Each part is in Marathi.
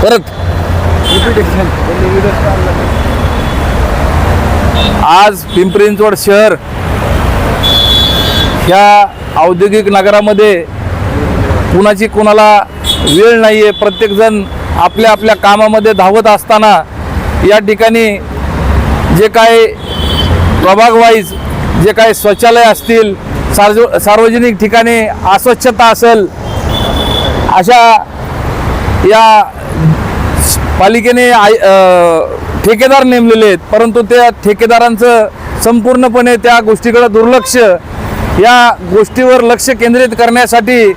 परत आज पिंपरी चिंचवड शहर ह्या औद्योगिक नगरामध्ये कुणाची कुणाला वेळ नाही आहे. प्रत्येकजण आपल्या आपल्या कामामध्ये धावत असताना या ठिकाणी जे काय प्रभाग वाईज जे काय शौचालय असतील, सार्वजनिक ठिकाणी अस्वच्छता असेल, अशा या पालिकेने ठेकेदार नेमलेले आहेत. परंतु त्या ठेकेदारांचं संपूर्णपणे त्या गोष्टीकडे दुर्लक्ष. या गोष्टीवर लक्ष केंद्रित करण्यासाठी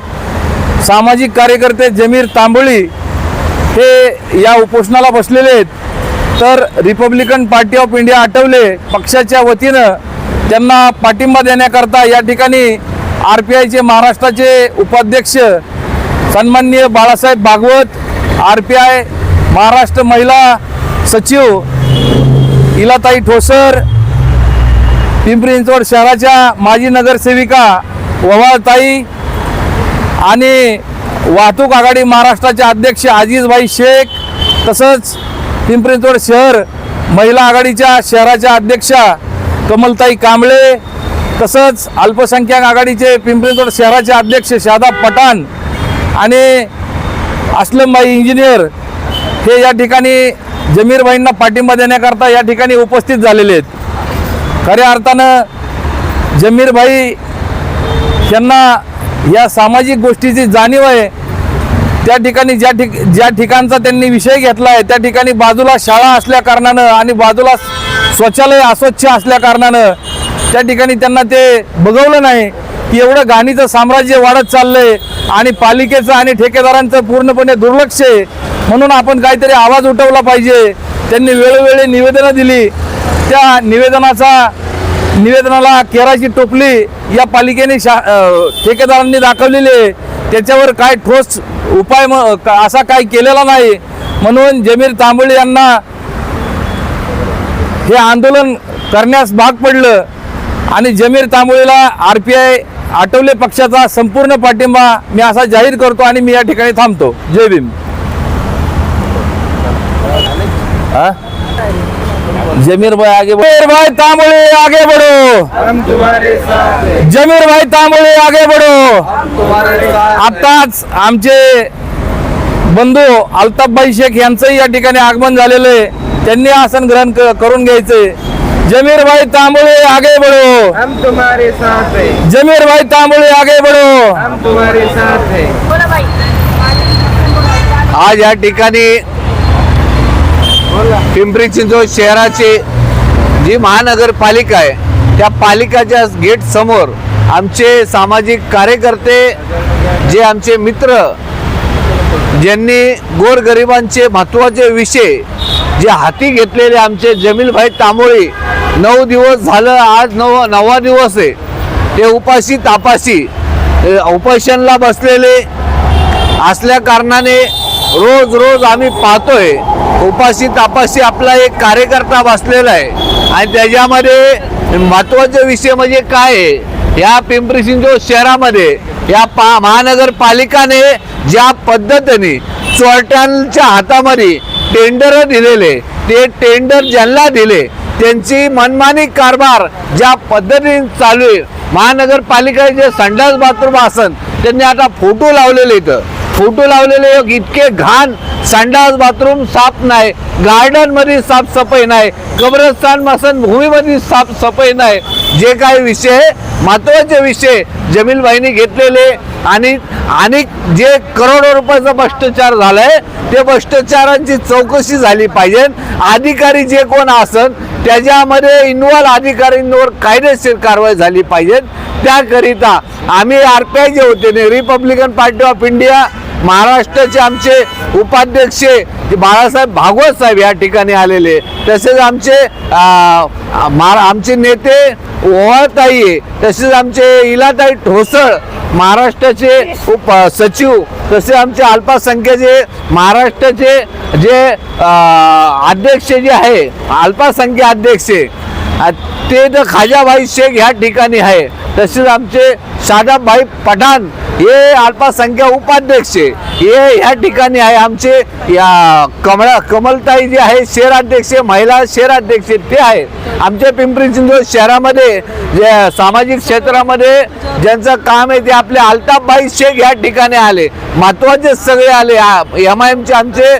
सामाजिक कार्यकर्ते जमीर तांबोळी हे या उपोषणाला बसलेले आहेत. तर Republican party of India Athawale पक्षाच्या वतीनं त्यांना पाठिंबा देण्याकरता या ठिकाणी RPIचे महाराष्ट्राचे उपाध्यक्ष सन्माननीय बाळासाहेब भागवत, RPI महाराष्ट्र महिला सचिव इलाताई ठोसर, पिंपरी चिंचवड शहराच्या माजी नगरसेविका ववाळताई आणि वाहतूक आघाडी महाराष्ट्राचे अध्यक्ष अजीजभाई शेख, तसंच पिंपरी चिंचवड शहर महिला आघाडीच्या शहराच्या अध्यक्षा कमलताई कांबळे, तसंच अल्पसंख्याक आघाडीचे पिंपरी चिंचवड शहराचे अध्यक्ष शादाब पठाण आणि असलमभाई इंजिनियर हे या ठिकाणी जमीरभाईंना पाठिंबा देण्याकरता या ठिकाणी उपस्थित झालेले आहेत. खऱ्या अर्थानं जमीरभाई यांना या सामाजिक गोष्टीची जाणीव आहे. त्या ठिकाणी ज्या ठिकाणचा त्यांनी विषय घेतला आहे त्या ठिकाणी बाजूला शाळा असल्या कारणानं आणि बाजूला शौचालय अस्वच्छ असल्या कारणानं त्या ठिकाणी त्यांना ते बघवलं नाही की एवढं घाणीचं साम्राज्य वाढत चाललंय आणि पालिकेचं आणि ठेकेदारांचं पूर्णपणे दुर्लक्ष आहे. म्हणून आपण काहीतरी आवाज उठवला पाहिजे. त्यांनी वेळोवेळी निवेदनं दिली. त्या निवेदनाला केराची टोपली या पालिकेने ठेकेदारांनी दाखवलेली आहे. त्याच्यावर काय ठोस उपाय असा काय केलेला नाही. म्हणून जमीर तांबोळी यांना हे आंदोलन करण्यास भाग पडलं आणि जमीर तांबोळीला RPI आठवले पक्षाचा संपूर्ण पाठिंबा मी असा जाहीर करतो आणि मी या ठिकाणी थांबतो. जय भीम. जमीर भाई आगे बढ़ो. जमीर भाई तांबोळी आगे बढ़ो. हम तुम्हारे साथ हैं. जमीर भाई तांबोळी आगे बढ़ो. हम तुम्हारे साथ. आताच आमचे बंधू अल्ताफभाई शेख यांचंही या ठिकाणी आगमन झालेलं आहे. त्यांनी आसन ग्रहण करून घ्यायचंय. जमीर भाई तांबोळी आगे बढ़ो. हम तुम्हारे साथ हैं. जमीर भाई तांबोळी आगे बढ़ो. हम तुम्हारे साथ हैं. आज या ठिकाणी पिंपरी चिंचवड शहराची जी महानगरपालिका आहे त्या पालिकाच्या गेट समोर आमचे सामाजिक कार्यकर्ते, जे आमचे मित्र, ज्यांनी गोरगरिबांचे महत्त्वाचे विषय जे हाती घेतलेले आमचे जमीरभाई तांबोळी 9 दिवस झालं, आज 9वा दिवस आहे. ते उपाशी तापाशी उपोषणला बसलेले असल्या कारणाने रोज आम्ही पाहतोय उपाशी तापाशी आपला एक कार्यकर्ता बसलेला आहे. आणि त्याच्यामध्ये महत्त्वाचे विषय म्हणजे काय आहे, या पिंपरी चिंचवड शहरामध्ये या महानगरपालिकाने ज्या पद्धतीने चोरट्यांच्या हातामध्ये टेंडर दिलेले, ते टेंडर ज्यांना दिले त्यांची मनमानी कारभार ज्या पद्धतीने चालू आहे. महानगरपालिकेचे संडास बाथरूम असन त्यांनी आता फोटो लावलेले, फोटो लावलेले इतके घाण संडास बाथरूम साफ नाही, गार्डन मध्ये साफसफाई नाही, कब्रस्तान स्मशानभूमीमध्ये साफसफाई नाही. जे काही विषय महत्त्वाचे विषय जमीरभाईंनी घेतलेले आणि जे करोडो रुपयाचा भ्रष्टाचार झालाय ते भ्रष्टाचारांची चौकशी झाली पाहिजे. अधिकारी जे कोण असन त्याच्यामध्ये इन्व्हॉल्व अधिकाऱ्यांवर कायदेशीर कारवाई झाली पाहिजे. त्याकरिता आम्ही RPI जे होते रिपब्लिकन पार्टी ऑफ इंडिया महाराष्ट्राचे आमचे उपाध्यक्ष बाळासाहेब भागवत साहेब या ठिकाणी आलेले, तसेच आमचे नेते ओवाळताई, तसेच आमचे इलाताई ठोसर महाराष्ट्राचे सचिव, तसे आमचे अल्पसंख्याचे महाराष्ट्राचे जे अध्यक्ष जे आहे अल्पसंख्याक अध्यक्ष ते तर खाजाभाई शेख ह्या ठिकाणी आहे. तसेच आमचे शादाबभाई पठाण हे अल्पसंख्याक उपाध्यक्ष हे ह्या ठिकाणी आहे. आमचे या कमलताई जे आहे शहराध्यक्ष, महिला शहराध्यक्ष ते आहे. आमच्या पिंपरी चिंचवड शहरामध्ये जे सामाजिक क्षेत्रामध्ये ज्यांचं काम आहे ते आपले अल्ताफबाई शेख या ठिकाणी आले. महत्वाचे सगळे आले. MIMचे आमचे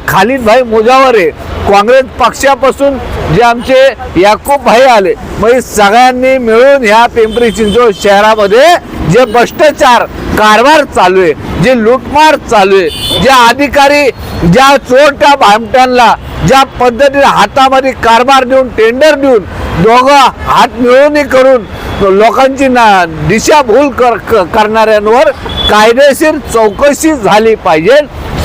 खालिदभाई मुजावरे, काँग्रेस पक्षापासून जे आमचे याकूब भाई आले. मग सगळ्यांनी मिळून ह्या पिंपरी चिंचवड शहरामध्ये जे भ्रष्टाचार कारभार चालू आहे, जे लूटमार चालू आहे, जे अधिकारी ज्या चोरट्या भामट्यांना ज्या पद्धतीने हातामध्ये कारभार देऊन, टेंडर देऊन, दोघं हात मिळवणी करून लोकांची दिशाभूल करणाऱ्यांवर कायदेशीर चौकशी झाली पाहिजे,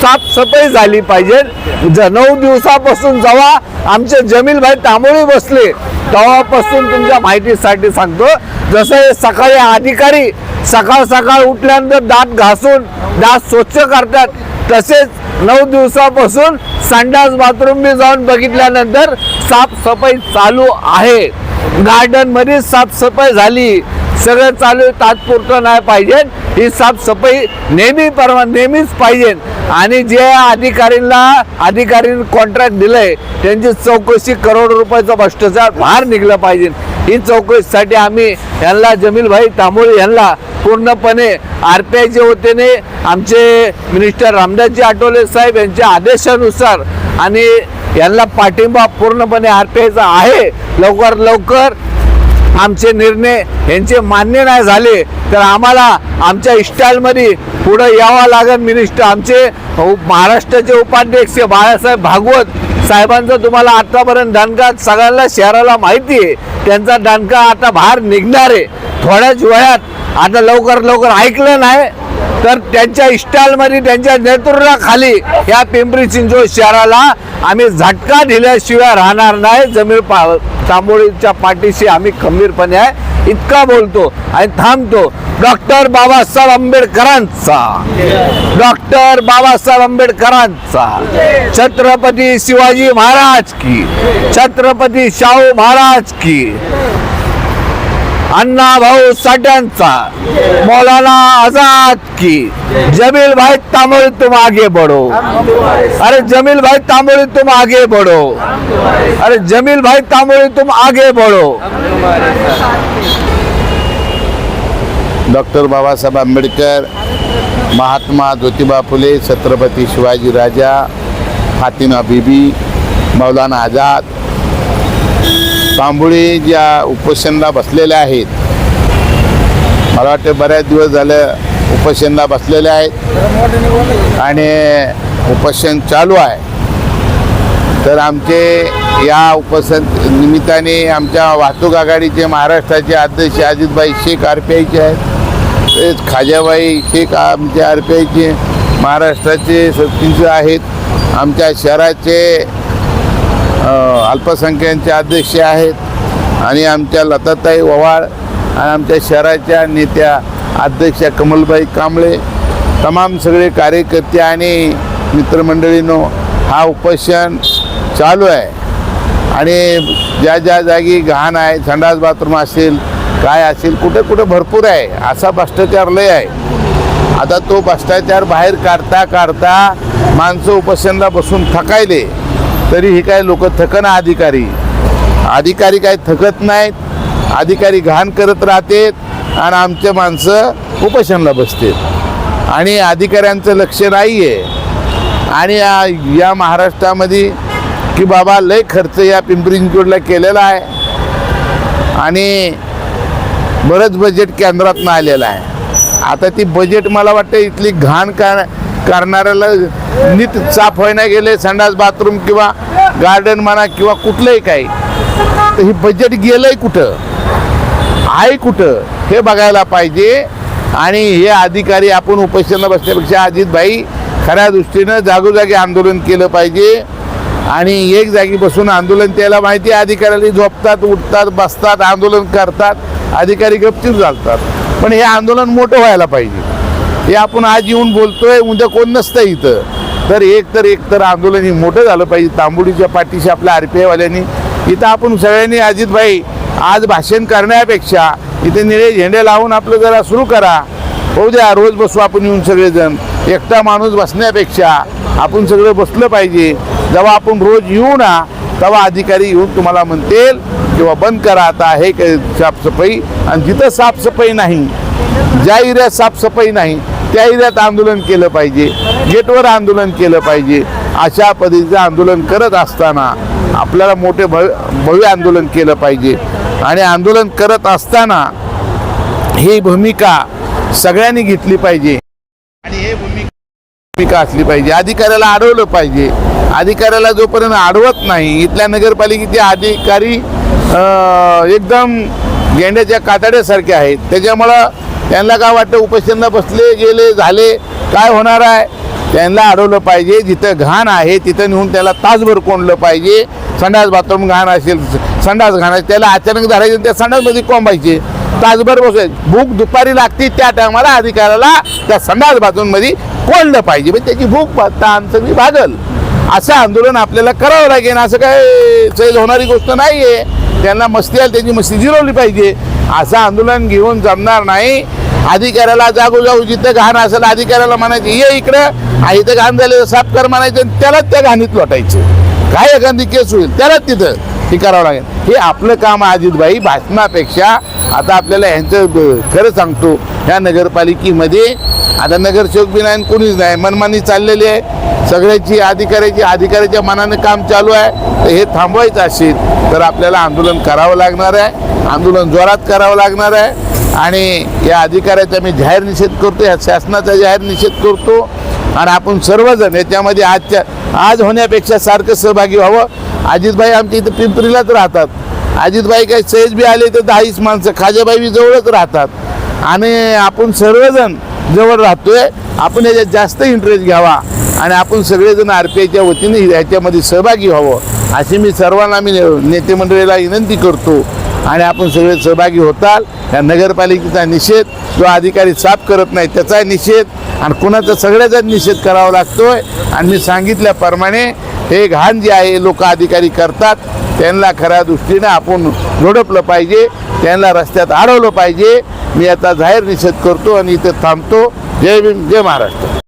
साफसफाई झाली पाहिजे. 9 दिवसापासून जेव्हा आमचे जमीलभाई तांबोळी बसले तेव्हापासून तुमच्या माहितीसाठी सांगतो, जसं हे सकाळी अधिकारी सकाळ उठल्यानंतर दात घासून दात स्वच्छ करतात, तसेच 9 दिवसापासून संडास बाथरूम मी जाऊन बघितल्यानंतर साफसफाई चालू आहे. गार्डन मध्ये साफसफाई झाली, सगळं चालू आहे. तात्पुरतं नाही पाहिजे, ही साफसफाई नेहमीच पाहिजे. आणि जे अधिकारींनी कॉन्ट्रॅक्ट दिलंय त्यांची चौकशी, करोड रुपयाचा भ्रष्टाचार बाहेर निघलं पाहिजे. ही चौकशीसाठी आम्ही यांना जमीलभाई तांबोळी यांना पूर्णपणे RPIच्या वतीने आमचे मिनिस्टर रामदासजी आठवले साहेब यांच्या आदेशानुसार आणि यांना पाठिंबा पूर्णपणे RPIचा आहे. लवकर लवकर आमचे निर्णय यांचे मान्य नाही झाले तर आम्हाला आमच्या स्टाईलमध्ये पुढे यावं लागेल. मिनिस्टर आमचे महाराष्ट्राचे उपाध्यक्ष बाळासाहेब भागवत साहेबांचा तुम्हाला आतापर्यंत दणका सगळ्यांना शहराला माहिती आहे, त्यांचा दणका आता बाहेर निघणार आहे थोड्याच वेळात. आता लवकर ऐकलं नाही तर त्यांच्या स्टाईलमध्ये त्यांच्या नेतृत्वाखाली या पिंपरी चिंचवड शहराला आम्ही झटका दिल्याशिवाय राहणार नाही. जमील तांबोळीच्या पाठीशी आम्ही खंबीरपणे आहे. इतका बोलतो आणि थांबतो. डॉक्टर बाबासाहेब आंबेडकरांचा छत्रपती शिवाजी महाराज की, छत्रपती शाहू महाराज की, अन्ना भाऊ साठ्यांचा, मौलाना आजाद की. जमील भाई तांबोळी तुम आगे बढ़ो. अरे जमील भाई तांबोळी तुम आगे बढ़ो. अरे जमील भाई तांबोळी तुम आगे बढ़ो. डॉक्टर बाबासाहेब आंबेडकर, महात्मा ज्योतिबा फुले, छत्रपती शिवाजी राजा, फातिमा बीबी, मौलाना आझाद तांबोळी ज्या उपोषणाला बसलेल्या आहेत, मला वाटतं बऱ्याच दिवस झालं उपोषणाला बसलेले आहेत आणि उपोषण चालू आहे. तर आमचे या उपोषण निमित्ताने आमच्या वाहतूक आघाडीचे महाराष्ट्राचे अध्यक्ष अजितभाई शेख RPIचे आहेत, तेच खाजाबाई शेख आमचे RPIचे महाराष्ट्राचे सरचिंच आहेत, आमच्या शहराचे अल्पसंख्याकांचे अध्यक्ष आहेत आणि आमच्या लताताई ववाळ आणि आमच्या शहराच्या नेत्या अध्यक्ष कमलबाई कांबळे, तमाम सगळे कार्यकर्ते आणि मित्रमंडळींनो हा उपोषण चालू आहे. आणि ज्या जागी घाण आहे, संडास बाथरूम असेल, काय असेल, कुठे भरपूर आहे, असा भ्रष्टाचार लय आहे. आता तो भ्रष्टाचार बाहेर काढता माणसं उपोषणाला बसून थकायले, तरी हे काय लोक थकना. अधिकारी काय थकत नाहीत. अधिकारी घाण करत राहतात आणि आमचे माणसं उपोषणाला बसतात आणि अधिकाऱ्यांचं लक्ष नाही आहे. आणि या महाराष्ट्रामध्ये की बाबा लय खर्च या पिंपरी चिंचवडला केलेला आहे आणि बरंच बजेट केंद्रातून आलेलं आहे. आता ती बजेट मला वाटतं इथली घाण करणाऱ्याला नीट साफ व्हायला गेले, संडास बाथरूम किंवा गार्डन म्हणा किंवा कुठलंही काही, तर ही बजेट गेलंय कुठं, आहे कुठं हे बघायला पाहिजे. आणि हे अधिकारी आपण उपोषणाला बसण्यापेक्षा अजितभाई खऱ्या दृष्टीनं जागोजागी आंदोलन केलं पाहिजे. आणि एक जागी बसून आंदोलन त्याला माहिती आहे, अधिकाऱ्याला झोपतात, उठतात, बसतात, आंदोलन करतात, अधिकारी गपचूप चालतात. पण हे आंदोलन मोठं व्हायला पाहिजे. हे आपण आज येऊन बोलतोय, उद्या कोण नसतं इथं, तर एकतर आंदोलन हे मोठं झालं पाहिजे. तांबोळीच्या पाठीशी आपल्या RPIवाल्यांनी इथं आपण सगळ्यांनी अजितभाई आज भाषण करण्यापेक्षा इथे निळे झेंडे लावून आपलं जरा सुरू करा. होऊ द्या, रोज बसू आपण येऊन सगळेजण. एकटा माणूस बसण्यापेक्षा आपण सगळं बसलं पाहिजे. जेव्हा आपण रोज येऊ ना, तेव्हा अधिकारी येऊन तुम्हाला म्हणतील किंवा बंद करा आता हे साफसफाई. आणि जिथं साफसफाई नाही, ज्या एरियात साफसफाई नाही त्या एरियात आंदोलन केलं पाहिजे, गेटवर आंदोलन केलं पाहिजे. अशा पद्धतीचं आंदोलन करत असताना आपल्याला मोठे भव्य आंदोलन केलं पाहिजे. आणि आंदोलन करत असताना ही भूमिका सगळ्यांनी घेतली पाहिजे. आणि हे भूमिका असली पाहिजे. अधिकाऱ्याला अडवलं पाहिजे. अधिकाऱ्याला जोपर्यंत अडवत नाही, इथल्या नगरपालिकेचे अधिकारी एकदम गेंड्याच्या कातड्यासारखे आहेत. त्याच्यामुळं त्यांना काय वाटतं, उपोषणाला बसले गेले झाले काय होणार आहे. त्यांना अडवलं पाहिजे. जिथं घाण आहे तिथं नेऊन त्याला तासभर कोंडलं पाहिजे. संडास बाथरूम घाण असेल, संडास घाण आहे, त्याला अचानक धरायचे, त्या संडासमध्ये कोंबायचे, तासभर बसायचे. भूक दुपारी लागते त्या टायमाला अधिकाऱ्याला त्या संडास बाथरूममध्ये कोंडलं पाहिजे. म्हणजे त्याची भूक ताण सगळी भागल. असं आंदोलन आपल्याला करावं लागेल. असं काय सहज होणारी गोष्ट नाही आहे. त्यांना मस्ती आली, त्यांची मस्ती जिरवली पाहिजे. असं आंदोलन घेऊन जमणार नाही. अधिकाऱ्याला जागोजाग जिथं घाण असेल अधिकाऱ्याला म्हणायचं ये इकडं, इथं घाण झाले साफ कर म्हणायचं, त्यालाच त्या घाणीत लोटायचं. काय एखादी केस होईल त्यालाच तिथं हे करावं लागेल. हे आपलं काम आहे अजितभाई. भाषणापेक्षा आता आपल्याला ह्यांचं खरं सांगतो, ह्या नगरपालिकेमध्ये आता नगरसेवक बी नाही, कोणीच नाही, मनमानी चाललेली आहे सगळ्याची. अधिकाऱ्याच्या मनाने काम चालू आहे. तर हे थांबवायचं असेल तर आपल्याला आंदोलन करावं लागणार आहे. आंदोलन जोरात करावं लागणार आहे. आणि या अधिकाऱ्याचा मी जाहीर निषेध करतो, या शासनाचा जाहीर निषेध करतो. आणि आपण सर्वजण याच्यामध्ये आज होण्यापेक्षा सारखं सहभागी व्हावं. अजितभाई आमच्या इथं पिंपरीलाच राहतात. अजितभाई काही सहज बी आले तर 10-20 माणसं, खाजेबाई बी जवळच राहतात. आणि आपण सर्वजण जवळ राहतोय. आपण याच्यात जास्त इंटरेस्ट घ्यावा आणि आपण सगळेजण RPIच्या वतीने ह्याच्यामध्ये सहभागी व्हावं अशी मी सर्वांना नेते मंडळीला विनंती करतो. आणि आपण सगळे सहभागी होताल. या नगरपालिकेचा निषेध, जो अधिकारी साफ करत नाही त्याचा निषेध, आणि कुणाचा सगळ्याचाच निषेध करावा लागतोय. आणि मी सांगितल्याप्रमाणे हे घाण जे आहे लोक अधिकारी करतात, त्यांना खऱ्या दृष्टीने आपण झोडपलं पाहिजे, त्यांना रस्त्यात अडवलं पाहिजे. मी आता जाहीर निषेध करतो आणि इथे थांबतो. जय भीम, जय महाराष्ट्र.